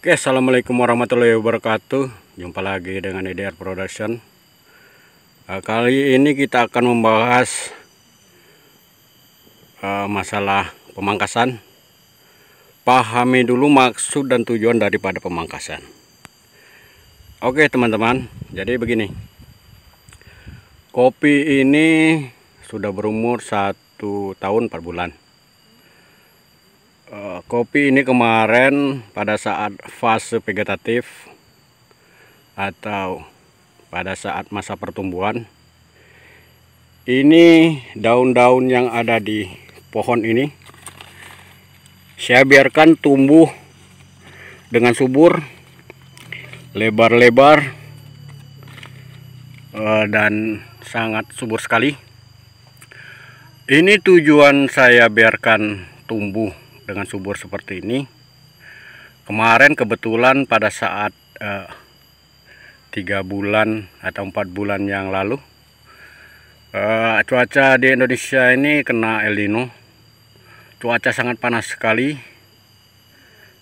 Oke, assalamualaikum warahmatullahi wabarakatuh. Jumpa lagi dengan EDR Production. Kali ini kita akan membahas masalah pemangkasan. Pahami dulu maksud dan tujuan daripada pemangkasan. Oke teman-teman, jadi begini. Kopi ini sudah berumur 1 tahun 4 bulan. Kopi ini kemarin pada saat fase vegetatif atau pada saat masa pertumbuhan, ini daun-daun yang ada di pohon ini saya biarkan tumbuh dengan subur, lebar-lebar, dan sangat subur sekali. Ini tujuan saya biarkan tumbuh dengan subur seperti ini. Kemarin kebetulan pada saat 3 bulan atau 4 bulan yang lalu, cuaca di Indonesia ini kena El Nino. Cuaca sangat panas sekali.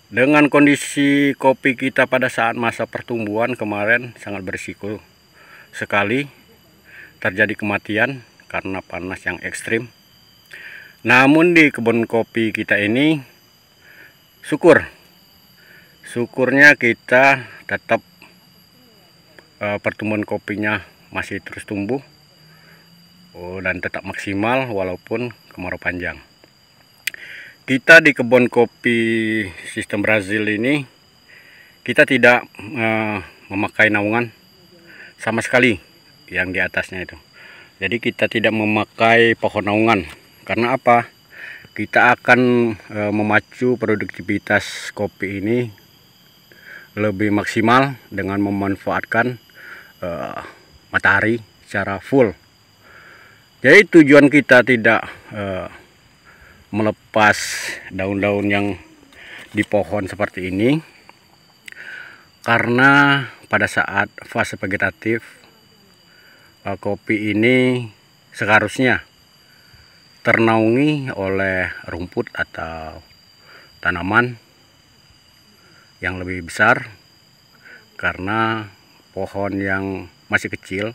Dengan kondisi kopi kita pada saat masa pertumbuhan kemarin sangat berisiko sekali terjadi kematian karena panas yang ekstrim. Namun di kebun kopi kita ini syukurnya kita tetap pertumbuhan kopinya masih terus tumbuh dan tetap maksimal walaupun kemarau panjang. Kita di kebun kopi sistem Brazil ini kita tidak memakai naungan sama sekali yang di atasnya itu. Jadi kita tidak memakai pohon naungan. Karena apa? Kita akan memacu produktivitas kopi ini lebih maksimal dengan memanfaatkan matahari secara full. Jadi tujuan kita tidak melepas daun-daun yang di pohon seperti ini, karena pada saat fase vegetatif kopi ini seharusnya ternaungi oleh rumput atau tanaman yang lebih besar, karena pohon yang masih kecil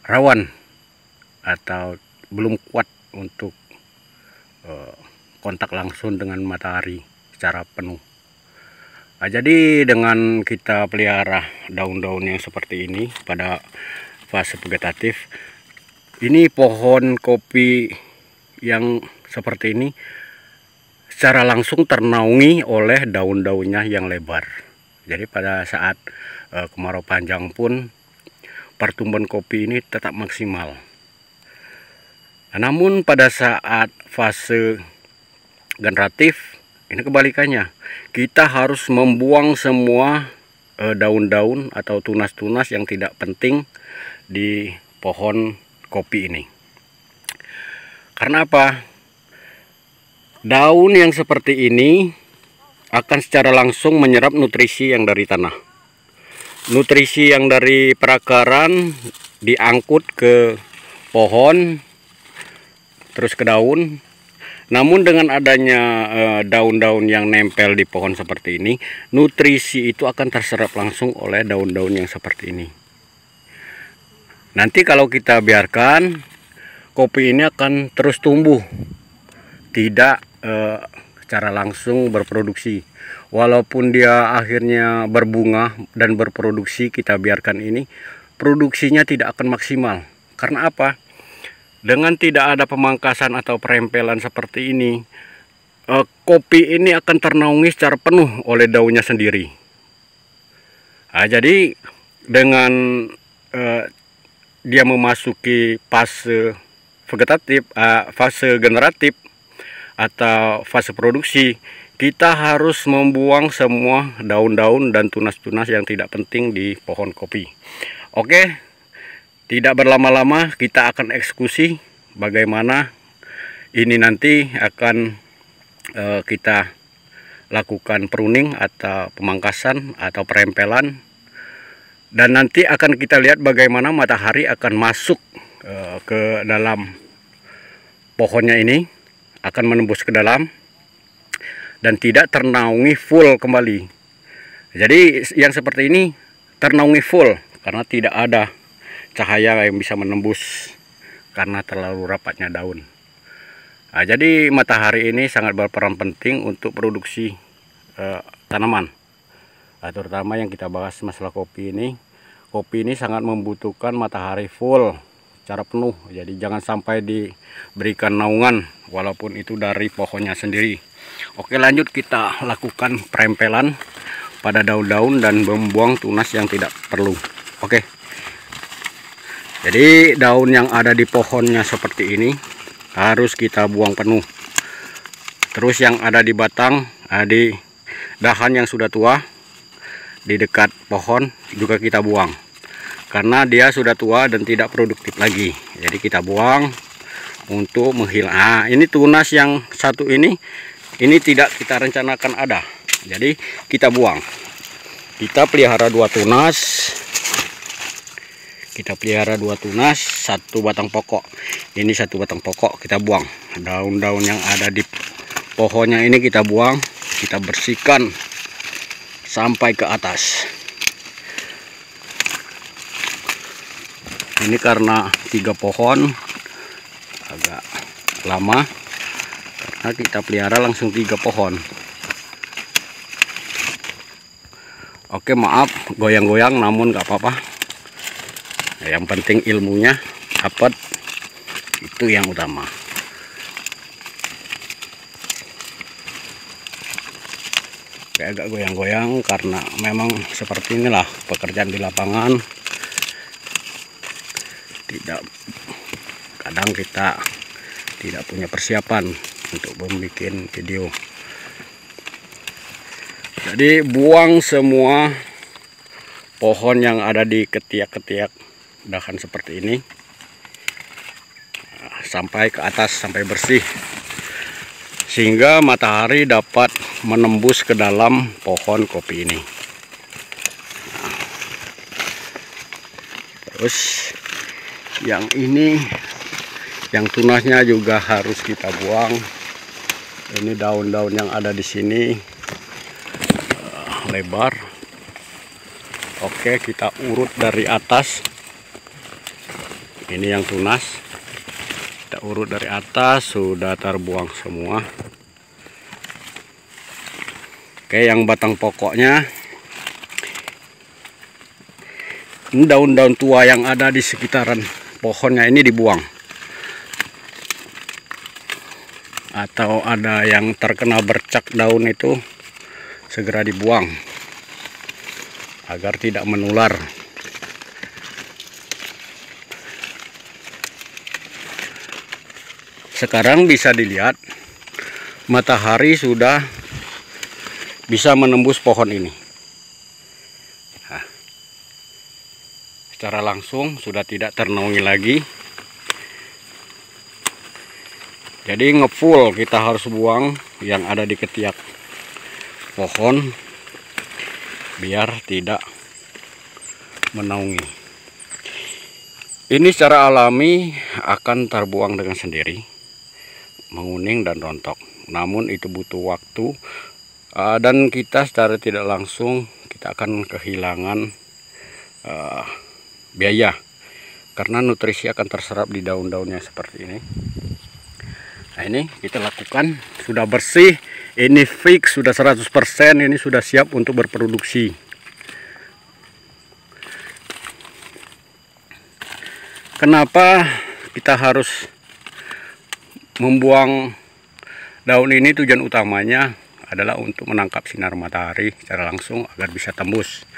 rawan atau belum kuat untuk kontak langsung dengan matahari secara penuh. Jadi dengan kita pelihara daun-daun yang seperti ini pada fase vegetatif, ini pohon kopi yang seperti ini secara langsung ternaungi oleh daun-daunnya yang lebar. Jadi pada saat kemarau panjang pun pertumbuhan kopi ini tetap maksimal. Namun pada saat fase generatif ini kebalikannya. Kita harus membuang semua daun-daun atau tunas-tunas yang tidak penting di pohon kopi ini. Karena apa? Daun yang seperti ini akan secara langsung menyerap nutrisi yang dari tanah. Nutrisi yang dari perakaran diangkut ke pohon, terus ke daun. Namun dengan adanya daun-daun yang nempel di pohon seperti ini, nutrisi itu akan terserap langsung oleh daun-daun yang seperti ini. Nanti kalau kita biarkan, kopi ini akan terus tumbuh, tidak secara langsung berproduksi. Walaupun dia akhirnya berbunga dan berproduksi, kita biarkan ini, produksinya tidak akan maksimal. Karena apa? Dengan tidak ada pemangkasan atau perempelan seperti ini, kopi ini akan ternaungi secara penuh oleh daunnya sendiri. Jadi dengan dia memasuki fase vegetatif, fase generatif atau fase produksi, kita harus membuang semua daun-daun dan tunas-tunas yang tidak penting di pohon kopi. Oke, tidak berlama-lama kita akan eksekusi bagaimana ini nanti akan kita lakukan pruning atau pemangkasan atau perempelan. Dan nanti akan kita lihat bagaimana matahari akan masuk ke dalam pohonnya ini, akan menembus ke dalam. dan tidak ternaungi full kembali. Jadi yang seperti ini ternaungi full karena tidak ada cahaya yang bisa menembus karena terlalu rapatnya daun. Nah, jadi matahari ini sangat berperan penting untuk produksi tanaman. Terutama yang kita bahas masalah kopi ini. Kopi ini sangat membutuhkan matahari full secara penuh. Jadi jangan sampai diberikan naungan walaupun itu dari pohonnya sendiri. Oke, lanjut kita lakukan perempelan pada daun-daun dan membuang tunas yang tidak perlu. Oke. Jadi daun yang ada di pohonnya seperti ini harus kita buang penuh. Terus yang ada di batang, di dahan yang sudah tua di dekat pohon juga kita buang karena dia sudah tua dan tidak produktif lagi. Jadi kita buang untuk menghilang. Ini tunas yang satu ini tidak kita rencanakan ada, jadi kita buang. Kita pelihara dua tunas, satu batang pokok. Ini satu batang pokok kita buang. Daun-daun yang ada di pohonnya ini kita buang, kita bersihkan sampai ke atas. Ini karena 3 pohon agak lama karena kita pelihara langsung 3 pohon. Oke, maaf goyang-goyang namun nggak apa-apa. Yang penting ilmunya dapat, itu yang utama. Agak goyang-goyang karena memang seperti inilah pekerjaan di lapangan. Kadang kita tidak punya persiapan untuk membuat video. Jadi buang semua pohon yang ada di ketiak-ketiak dahan seperti ini sampai ke atas, sampai bersih, sehingga matahari dapat menembus ke dalam pohon kopi ini. Terus yang ini, yang tunasnya juga harus kita buang. Ini daun-daun yang ada di sini lebar. Oke, kita urut dari atas. Ini yang tunas, kita urut dari atas, sudah terbuang semua. Oke, yang batang pokoknya, ini daun-daun tua yang ada di sekitaran pohonnya ini dibuang. Atau ada yang terkena bercak daun itu segera dibuang agar tidak menular. Sekarang bisa dilihat matahari sudah bisa menembus pohon ini. Nah, secara langsung sudah tidak ternaungi lagi. Jadi ngefull kita harus buang yang ada di ketiak pohon biar tidak menaungi. Ini secara alami akan terbuang dengan sendiri, menguning dan rontok. Namun itu butuh waktu. Dan kita secara tidak langsung kita akan kehilangan biaya karena nutrisi akan terserap di daun-daunnya seperti ini. Nah, ini kita lakukan, sudah bersih, ini fix, sudah 100%, ini sudah siap untuk berproduksi. Kenapa kita harus membuang daun ini? Tujuan utamanya adalah untuk menangkap sinar matahari secara langsung agar bisa tembus.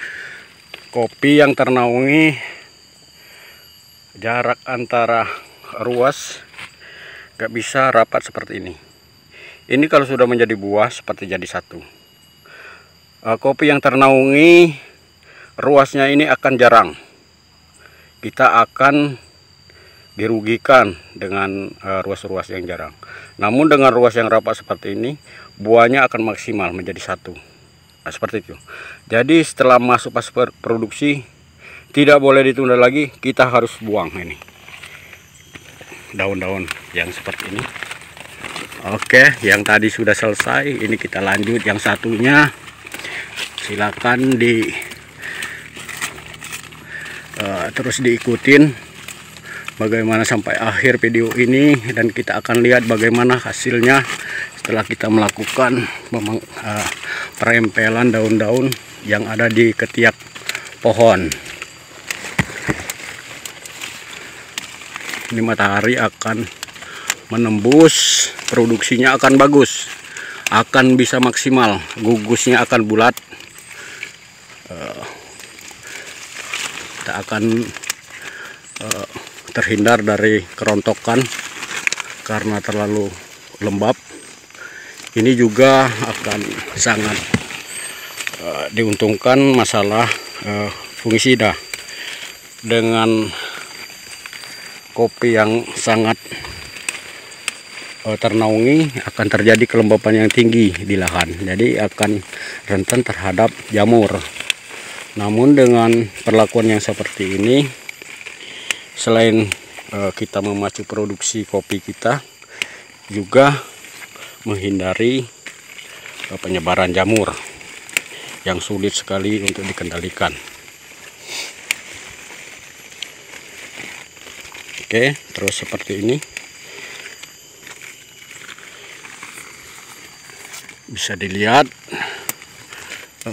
Kopi yang ternaungi jarak antara ruas gak bisa rapat seperti ini. Ini kalau sudah menjadi buah seperti jadi satu. Kopi yang ternaungi ruasnya ini akan jarang. Kita akan dirugikan dengan ruas-ruas yang jarang. Namun dengan ruas yang rapat seperti ini, buahnya akan maksimal menjadi satu. Nah, seperti itu. Jadi setelah masuk fase produksi, tidak boleh ditunda lagi, kita harus buang ini daun-daun yang seperti ini. Oke, yang tadi sudah selesai, ini kita lanjut yang satunya. Silakan terus diikutin bagaimana sampai akhir video ini, dan kita akan lihat bagaimana hasilnya setelah kita melakukan perempelan daun-daun yang ada di ketiak pohon. Ini matahari akan menembus, produksinya akan bagus, akan bisa maksimal, gugusnya akan bulat. Kita akan terhindar dari kerontokan karena terlalu lembab. Ini juga akan sangat diuntungkan masalah fungisida. Dengan kopi yang sangat ternaungi, akan terjadi kelembapan yang tinggi di lahan, jadi akan rentan terhadap jamur. Namun dengan perlakuan yang seperti ini, selain kita memacu produksi kopi kita, juga menghindari penyebaran jamur yang sulit sekali untuk dikendalikan. Oke, terus seperti ini bisa dilihat,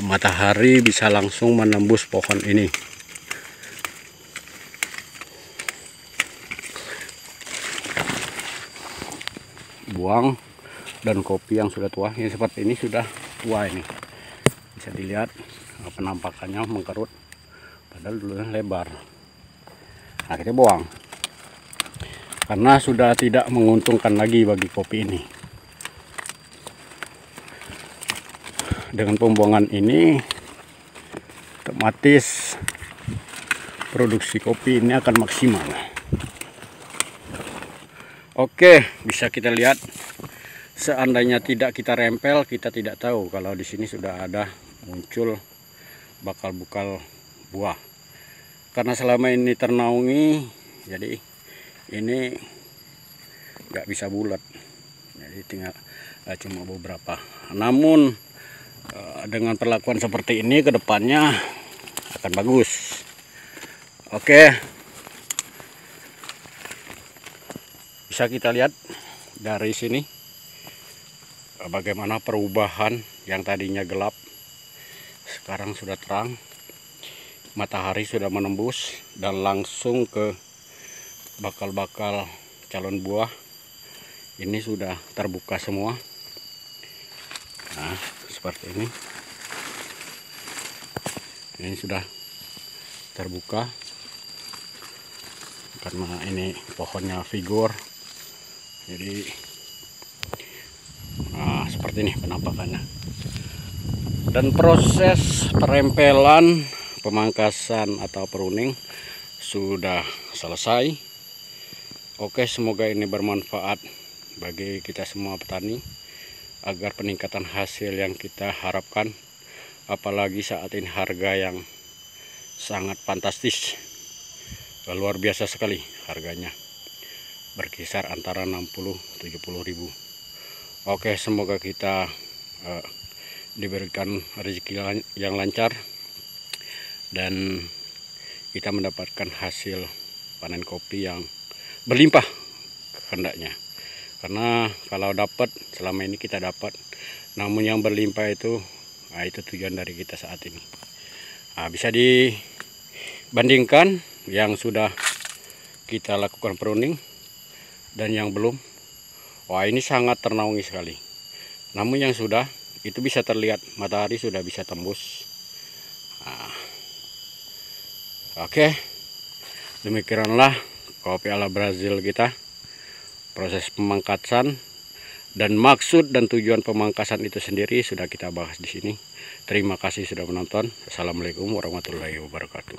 matahari bisa langsung menembus pohon ini. Buang, dan kopi yang sudah tua, ini seperti ini sudah tua, ini bisa dilihat penampakannya mengkerut, padahal dulunya lebar. Nah, kita buang karena sudah tidak menguntungkan lagi bagi kopi ini. Dengan pembuangan ini otomatis produksi kopi ini akan maksimal. Oke, bisa kita lihat, seandainya tidak kita rempel, kita tidak tahu kalau di sini sudah ada muncul bakal-bakal buah. Karena selama ini ternaungi, jadi ini nggak bisa bulat, jadi tinggal cuma beberapa. Namun dengan perlakuan seperti ini, kedepannya akan bagus. Oke, bisa kita lihat dari sini bagaimana perubahan yang tadinya gelap sekarang sudah terang. Matahari sudah menembus dan langsung ke bakal-bakal calon buah. Ini sudah terbuka semua. Nah, seperti ini. Ini sudah terbuka karena ini pohonnya figur. Jadi seperti ini penampakannya. Dan proses perempelan, pemangkasan atau pruning sudah selesai. Oke, semoga ini bermanfaat bagi kita semua petani, agar peningkatan hasil yang kita harapkan, apalagi saat ini harga yang sangat fantastis, luar biasa sekali harganya, berkisar antara 60-70 ribu. Oke, semoga kita diberikan rezeki yang lancar dan kita mendapatkan hasil panen kopi yang berlimpah kehendaknya. Karena kalau dapat, selama ini kita dapat, namun yang berlimpah itu, itu tujuan dari kita saat ini. Bisa dibandingkan yang sudah kita lakukan pruning dan yang belum. Wah, ini sangat ternaungi sekali. Namun yang sudah, itu bisa terlihat matahari sudah bisa tembus. Oke, demikianlah kopi ala Brazil kita. Proses pemangkasan dan maksud dan tujuan pemangkasan itu sendiri sudah kita bahas di sini. Terima kasih sudah menonton. Assalamualaikum warahmatullahi wabarakatuh.